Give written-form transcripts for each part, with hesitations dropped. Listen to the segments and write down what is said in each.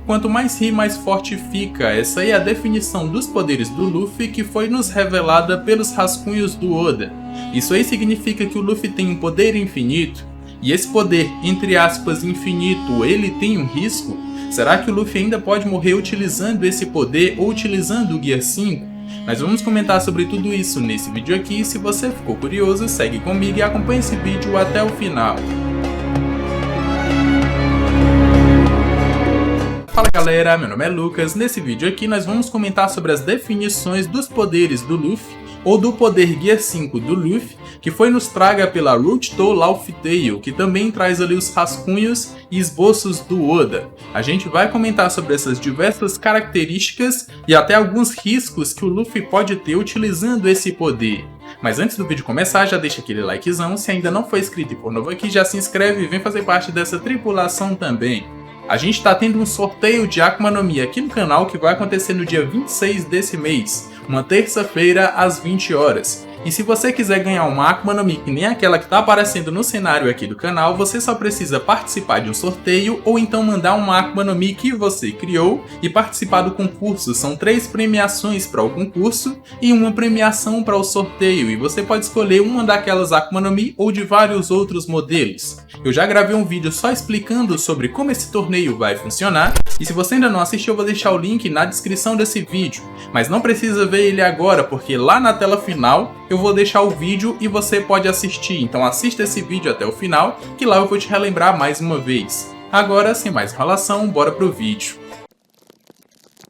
quanto mais ri, mais forte fica. Essa aí é a definição dos poderes do Luffy que foi nos revelada pelos rascunhos do Oda. Isso aí significa que o Luffy tem um poder infinito, e esse poder, entre aspas, infinito, ele tem um risco? Será que o Luffy ainda pode morrer utilizando esse poder ou utilizando o Gear 5? Nós vamos comentar sobre tudo isso nesse vídeo aqui. Se você ficou curioso, segue comigo e acompanhe esse vídeo até o final. Fala galera, meu nome é Lucas. Nesse vídeo aqui nós vamos comentar sobre as definições dos poderes do Luffy, ou do poder Gear 5 do Luffy, que foi nos traga pela Root to Laugh Tale, que também traz ali os rascunhos e esboços do Oda. A gente vai comentar sobre essas diversas características e até alguns riscos que o Luffy pode ter utilizando esse poder. Mas antes do vídeo começar, já deixa aquele likezão, se ainda não for inscrito e for novo aqui, já se inscreve e vem fazer parte dessa tripulação também. A gente está tendo um sorteio de Akuma no Mi aqui no canal que vai acontecer no dia 26 desse mês, uma terça-feira às 20 horas. E se você quiser ganhar uma Akuma no Mi que nem aquela que está aparecendo no cenário aqui do canal, você só precisa participar de um sorteio ou então mandar uma Akuma no Mi que você criou e participar do concurso. São 3 premiações para o concurso e uma premiação para o sorteio, e você pode escolher uma daquelas Akuma no Mi ou de vários outros modelos. Eu já gravei um vídeo só explicando sobre como esse torneio vai funcionar, e se você ainda não assistiu eu vou deixar o link na descrição desse vídeo, mas não precisa ver ele agora, porque lá na tela final eu vou deixar o vídeo e você pode assistir, então assista esse vídeo até o final, que lá eu vou te relembrar mais uma vez. Agora, sem mais enrolação, bora pro vídeo.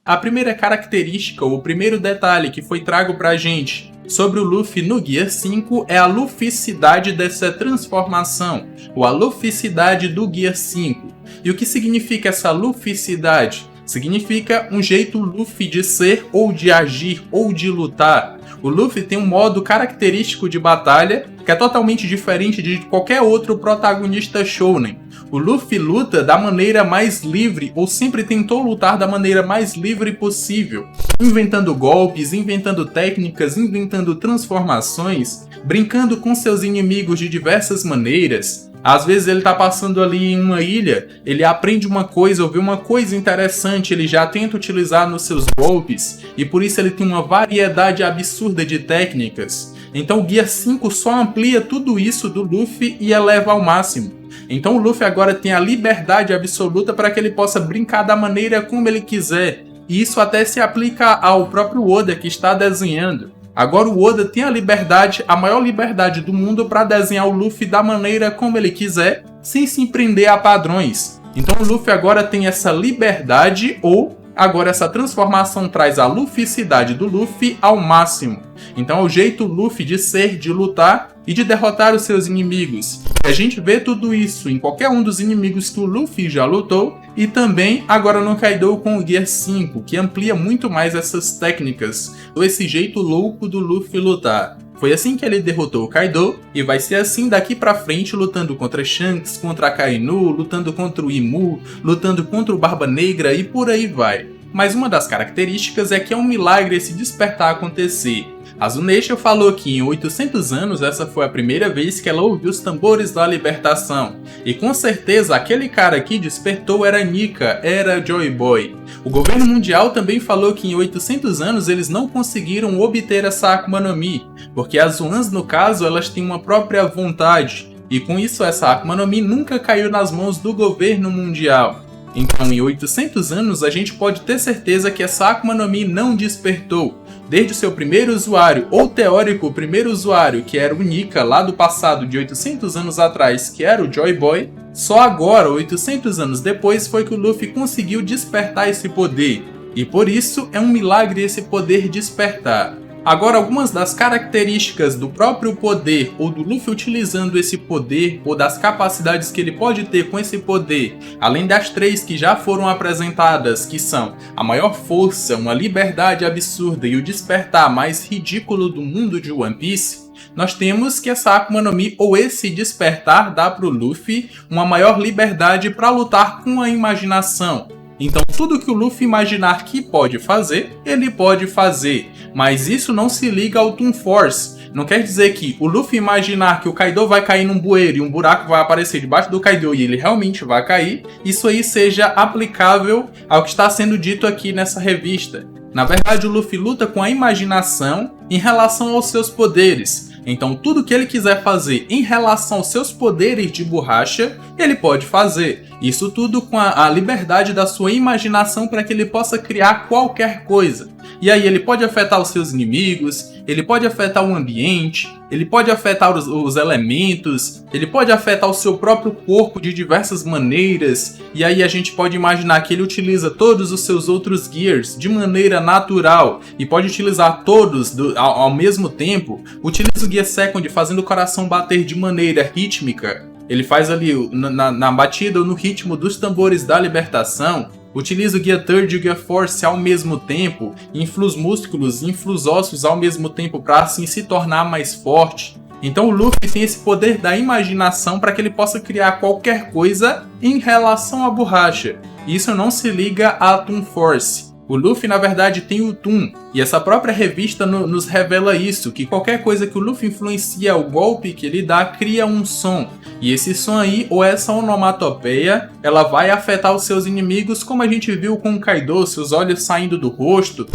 A primeira característica, ou o primeiro detalhe que foi trago pra gente sobre o Luffy no Gear 5 é a luficidade dessa transformação, ou a luficidade do Gear 5. E o que significa essa luficidade? Significa um jeito Luffy de ser, ou de agir, ou de lutar. O Luffy tem um modo característico de batalha que é totalmente diferente de qualquer outro protagonista shounen. O Luffy luta da maneira mais livre, ou sempre tentou lutar da maneira mais livre possível, inventando golpes, inventando técnicas, inventando transformações, brincando com seus inimigos de diversas maneiras. Às vezes ele tá passando ali em uma ilha, ele aprende uma coisa ou vê uma coisa interessante, ele já tenta utilizar nos seus golpes, e por isso ele tem uma variedade absurda de técnicas. Então o Gear 5 só amplia tudo isso do Luffy e eleva ao máximo. Então o Luffy agora tem a liberdade absoluta para que ele possa brincar da maneira como ele quiser, e isso até se aplica ao próprio Oda que está desenhando. Agora o Oda tem a liberdade, a maior liberdade do mundo para desenhar o Luffy da maneira como ele quiser, sem se prender a padrões. Então o Luffy agora tem essa liberdade, ou agora essa transformação traz a luficidade do Luffy ao máximo. Então é o jeito Luffy de ser, de lutar e de derrotar os seus inimigos. A gente vê tudo isso em qualquer um dos inimigos que o Luffy já lutou, e também agora no Kaido com o Gear 5, que amplia muito mais essas técnicas, ou esse jeito louco do Luffy lutar. Foi assim que ele derrotou o Kaido, e vai ser assim daqui pra frente, lutando contra Shanks, contra Akainu, lutando contra o Imu, lutando contra o Barba Negra e por aí vai. Mas uma das características é que é um milagre esse despertar acontecer. A Zunisha falou que em 800 anos essa foi a primeira vez que ela ouviu os tambores da libertação. E com certeza aquele cara que despertou era Nika, era Joy Boy. O governo mundial também falou que em 800 anos eles não conseguiram obter essa Akuma no Mi, porque as Zoans no caso elas têm uma própria vontade. E com isso essa Akuma no Mi nunca caiu nas mãos do governo mundial. Então em 800 anos a gente pode ter certeza que essa Akuma no Mi não despertou. Desde o seu primeiro usuário, ou teórico primeiro usuário, que era o Nika lá do passado de 800 anos atrás, que era o Joy Boy, só agora, 800 anos depois, foi que o Luffy conseguiu despertar esse poder. E por isso é um milagre esse poder despertar. Agora, algumas das características do próprio poder, ou do Luffy utilizando esse poder, ou das capacidades que ele pode ter com esse poder, além das 3 que já foram apresentadas, que são a maior força, uma liberdade absurda e o despertar mais ridículo do mundo de One Piece, nós temos que essa Akuma no Mi, ou esse despertar, dá pro Luffy uma maior liberdade para lutar com a imaginação. Então tudo que o Luffy imaginar que pode fazer, ele pode fazer. Mas isso não se liga ao Toon Force. Não quer dizer que o Luffy imaginar que o Kaido vai cair num bueiro e um buraco vai aparecer debaixo do Kaido e ele realmente vai cair, isso aí seja aplicável ao que está sendo dito aqui nessa revista. Na verdade, o Luffy luta com a imaginação em relação aos seus poderes. Então, tudo que ele quiser fazer em relação aos seus poderes de borracha, ele pode fazer. Isso tudo com a liberdade da sua imaginação para que ele possa criar qualquer coisa. E aí ele pode afetar os seus inimigos, ele pode afetar o ambiente, ele pode afetar os elementos, ele pode afetar o seu próprio corpo de diversas maneiras. E aí a gente pode imaginar que ele utiliza todos os seus outros gears de maneira natural e pode utilizar todos ao mesmo tempo. Utiliza o Gear Second fazendo o coração bater de maneira rítmica. Ele faz ali na batida ou no ritmo dos tambores da libertação. Utiliza o Gear Third e o Gear Force ao mesmo tempo, infla os músculos e infla os ossos ao mesmo tempo para assim se tornar mais forte. Então o Luffy tem esse poder da imaginação para que ele possa criar qualquer coisa em relação à borracha. Isso não se liga à Toon Force. O Luffy, na verdade, tem o Toon, e essa própria revista nos revela isso, que qualquer coisa que o Luffy influencia o golpe que ele dá, cria um som. E esse som aí, ou essa onomatopeia, ela vai afetar os seus inimigos, como a gente viu com o Kaido, seus olhos saindo do rosto,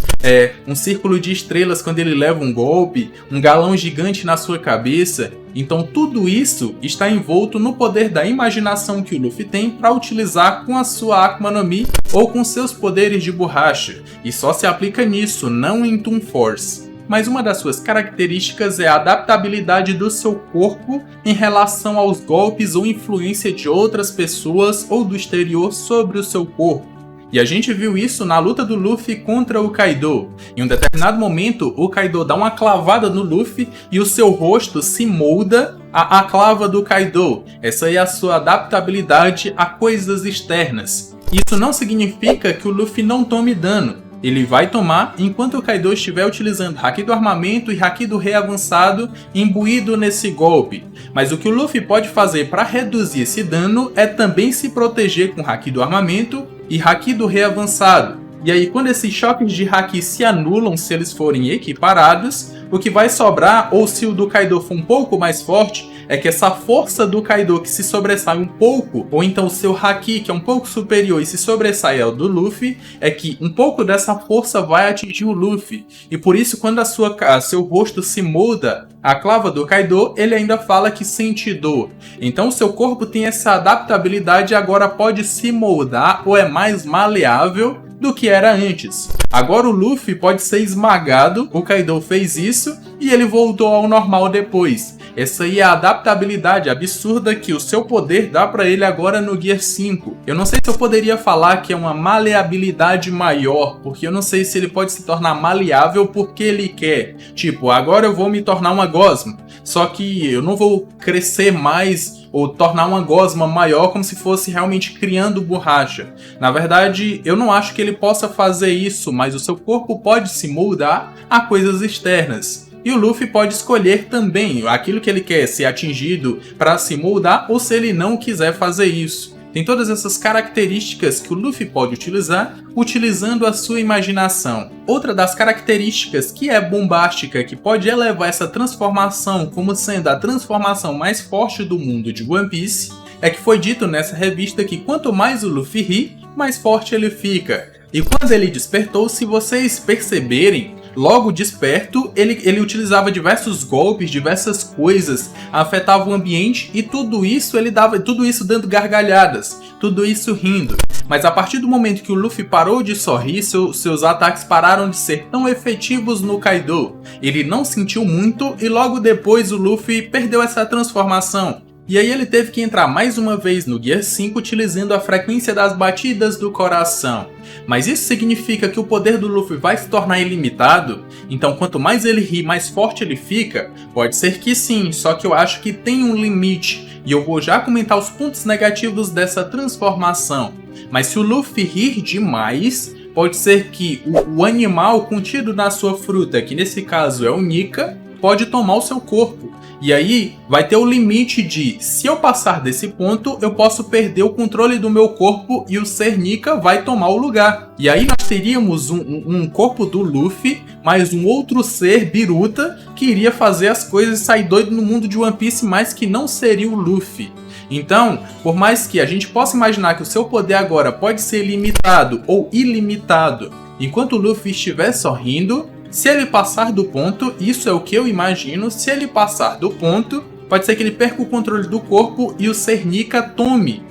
um círculo de estrelas quando ele leva um golpe, um galão gigante na sua cabeça. Então tudo isso está envolto no poder da imaginação que o Luffy tem para utilizar com a sua Akuma no Mi ou com seus poderes de borracha, e só se aplica nisso, não em Toon Force. Mas uma das suas características é a adaptabilidade do seu corpo em relação aos golpes ou influência de outras pessoas ou do exterior sobre o seu corpo. E a gente viu isso na luta do Luffy contra o Kaido. Em um determinado momento, o Kaido dá uma clavada no Luffy e o seu rosto se molda à clava do Kaido. Essa é a sua adaptabilidade a coisas externas. Isso não significa que o Luffy não tome dano. Ele vai tomar enquanto o Kaido estiver utilizando Haki do Armamento e Haki do Rei Avançado imbuído nesse golpe. Mas o que o Luffy pode fazer para reduzir esse dano é também se proteger com Haki do Armamento e Haki do Rei Avançado. E aí, quando esses choques de Haki se anulam se eles forem equiparados, o que vai sobrar, ou se o do Kaido for um pouco mais forte, é que essa força do Kaido que se sobressai um pouco, ou então o seu Haki que é um pouco superior e se sobressai ao do Luffy, é que um pouco dessa força vai atingir o Luffy. E por isso, quando seu rosto se molda à clava do Kaido, ele ainda fala que sente dor. Então o seu corpo tem essa adaptabilidade e agora pode se moldar ou é mais maleável do que era antes. Agora o Luffy pode ser esmagado, o Kaido fez isso e ele voltou ao normal depois. Essa aí é a adaptabilidade absurda que o seu poder dá pra ele agora no Gear 5. Eu não sei se eu poderia falar que é uma maleabilidade maior, porque eu não sei se ele pode se tornar maleável porque ele quer. Tipo, agora eu vou me tornar uma gosma, só que eu não vou crescer mais ou tornar uma gosma maior como se fosse realmente criando borracha. Na verdade, eu não acho que ele possa fazer isso, mas o seu corpo pode se moldar a coisas externas. E o Luffy pode escolher também aquilo que ele quer ser atingido para se moldar ou se ele não quiser fazer isso. Tem todas essas características que o Luffy pode utilizar utilizando a sua imaginação. Outra das características que é bombástica, que pode elevar essa transformação como sendo a transformação mais forte do mundo de One Piece, é que foi dito nessa revista que quanto mais o Luffy ri, mais forte ele fica. E quando ele despertou, se vocês perceberem, logo desperto, ele utilizava diversos golpes, diversas coisas, afetava o ambiente e tudo isso dando gargalhadas, tudo isso rindo. Mas a partir do momento que o Luffy parou de sorrir, seus ataques pararam de ser tão efetivos no Kaido. Ele não sentiu muito e logo depois o Luffy perdeu essa transformação. E aí ele teve que entrar mais uma vez no Gear 5 utilizando a frequência das batidas do coração. Mas isso significa que o poder do Luffy vai se tornar ilimitado? Então quanto mais ele ri, mais forte ele fica? Pode ser que sim, só que eu acho que tem um limite. E eu vou já comentar os pontos negativos dessa transformação. Mas se o Luffy rir demais, pode ser que o animal contido na sua fruta, que nesse caso é o Nika, pode tomar o seu corpo. E aí vai ter o limite de, se eu passar desse ponto, eu posso perder o controle do meu corpo e o ser Nika vai tomar o lugar. E aí nós teríamos um corpo do Luffy, mais um outro ser Biruta, que iria fazer as coisas e sair doido no mundo de One Piece, mas que não seria o Luffy. Então, por mais que a gente possa imaginar que o seu poder agora pode ser limitado ou ilimitado, enquanto o Luffy estiver sorrindo, se ele passar do ponto, isso é o que eu imagino, se ele passar do ponto, pode ser que ele perca o controle do corpo e o Ser Nika tome.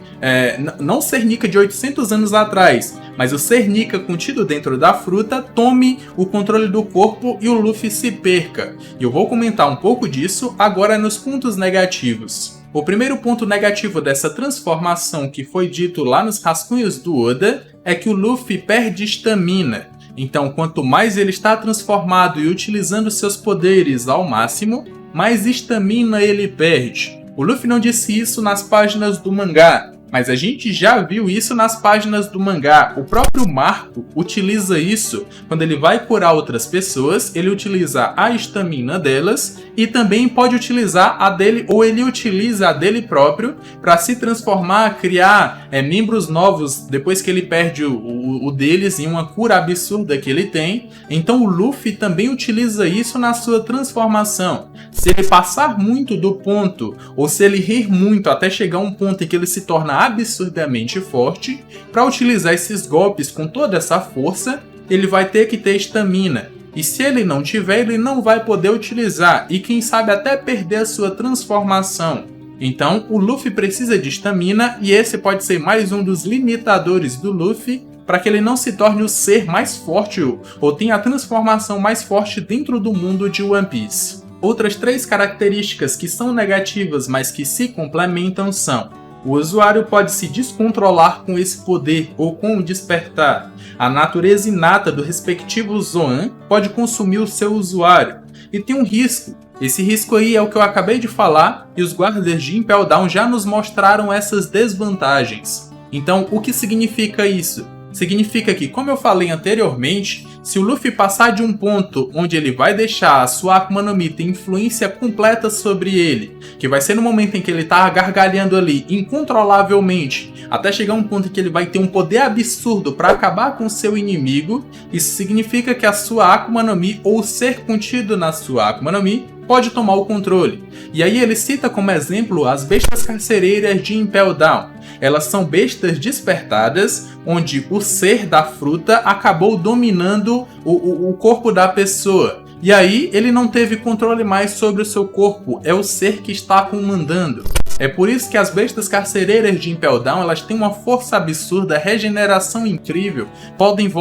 Não o Ser Nika de 800 anos atrás, mas o Ser Nika contido dentro da fruta tome o controle do corpo e o Luffy se perca. E eu vou comentar um pouco disso agora nos pontos negativos. O primeiro ponto negativo dessa transformação que foi dito lá nos rascunhos do Oda é que o Luffy perde estamina. Então, quanto mais ele está transformado e utilizando seus poderes ao máximo, mais estamina ele perde. O Luffy não disse isso nas páginas do mangá, mas a gente já viu isso nas páginas do mangá. O próprio Marco utiliza isso quando ele vai curar outras pessoas, ele utiliza a estamina delas e também pode utilizar a dele, ou ele utiliza a dele próprio para se transformar, criar membros novos depois que ele perde o deles em uma cura absurda que ele tem. Então o Luffy também utiliza isso na sua transformação. Se ele passar muito do ponto, ou se ele rir muito até chegar a um ponto em que ele se torna absurdamente forte, para utilizar esses golpes com toda essa força, ele vai ter que ter estamina. E se ele não tiver, ele não vai poder utilizar, e quem sabe até perder a sua transformação. Então, o Luffy precisa de estamina, e esse pode ser mais um dos limitadores do Luffy, para que ele não se torne o ser mais forte, ou tenha a transformação mais forte dentro do mundo de One Piece. Outras 3 características que são negativas, mas que se complementam são: o usuário pode se descontrolar com esse poder ou com o despertar. A natureza inata do respectivo Zoan pode consumir o seu usuário. E tem um risco. Esse risco aí é o que eu acabei de falar e os guardas de Impel Down já nos mostraram essas desvantagens. Então, o que significa isso? Significa que, como eu falei anteriormente, se o Luffy passar de um ponto onde ele vai deixar a sua Akuma no Mi ter influência completa sobre ele, que vai ser no momento em que ele tá gargalhando ali incontrolavelmente, até chegar a um ponto em que ele vai ter um poder absurdo para acabar com seu inimigo, isso significa que a sua Akuma no Mi, ou o ser contido na sua Akuma no Mi, pode tomar o controle. E aí ele cita como exemplo as bestas carcereiras de Impel Down. Elas são bestas despertadas, onde o ser da fruta acabou dominando o corpo da pessoa. E aí ele não teve controle mais sobre o seu corpo, é o ser que está comandando. É por isso que as bestas carcereiras de Impel Down, elas têm uma força absurda, regeneração incrível, podem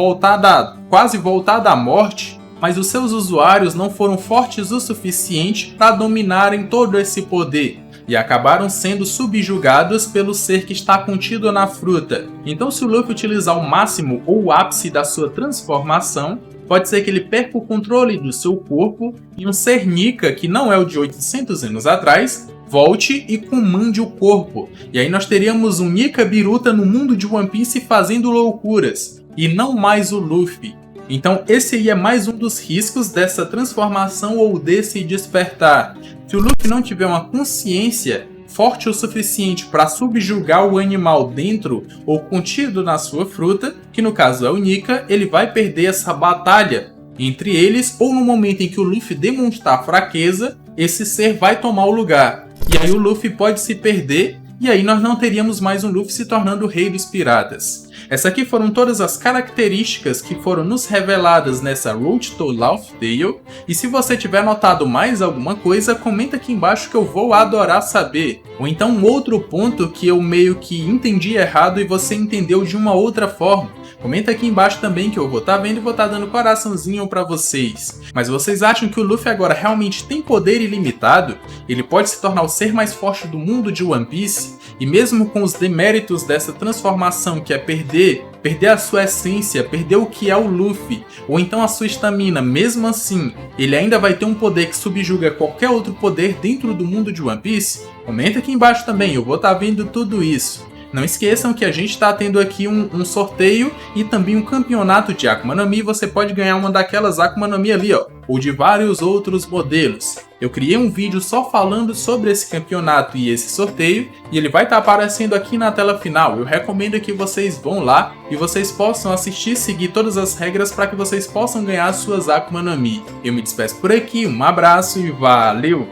quase voltar da morte, mas os seus usuários não foram fortes o suficiente para dominarem todo esse poder, e acabaram sendo subjugados pelo ser que está contido na fruta. Então, se o Luffy utilizar o máximo ou o ápice da sua transformação, pode ser que ele perca o controle do seu corpo e um ser Nika, que não é o de 800 anos atrás, volte e comande o corpo. E aí nós teríamos um Nika Biruta no mundo de One Piece fazendo loucuras, e não mais o Luffy. Então esse aí é mais um dos riscos dessa transformação ou desse despertar. Se o Luffy não tiver uma consciência forte o suficiente para subjugar o animal dentro ou contido na sua fruta, que no caso é o Nika, ele vai perder essa batalha entre eles, ou no momento em que o Luffy demonstrar fraqueza, esse ser vai tomar o lugar. E aí o Luffy pode se perder, e aí nós não teríamos mais um Luffy se tornando o rei dos piratas. Essas aqui foram todas as características que foram nos reveladas nessa Road to Laugh Tale, e se você tiver notado mais alguma coisa, comenta aqui embaixo que eu vou adorar saber. Ou então um outro ponto que eu meio que entendi errado e você entendeu de uma outra forma. Comenta aqui embaixo também que eu vou estar vendo e vou estar dando coraçãozinho pra vocês. Mas vocês acham que o Luffy agora realmente tem poder ilimitado? Ele pode se tornar o ser mais forte do mundo de One Piece? E mesmo com os deméritos dessa transformação, que é perder a sua essência, perder o que é o Luffy, ou então a sua estamina, mesmo assim, ele ainda vai ter um poder que subjuga qualquer outro poder dentro do mundo de One Piece? Comenta aqui embaixo também, eu vou estar vendo tudo isso. Não esqueçam que a gente está tendo aqui um sorteio e também um campeonato de Akuma no Mi. Você pode ganhar uma daquelas Akuma no Mi ali, ó, ou de vários outros modelos. Eu criei um vídeo só falando sobre esse campeonato e esse sorteio, e ele vai estar aparecendo aqui na tela final. Eu recomendo que vocês vão lá e vocês possam assistir e seguir todas as regras para que vocês possam ganhar suas Akuma no Mi. Eu me despeço por aqui, um abraço e valeu!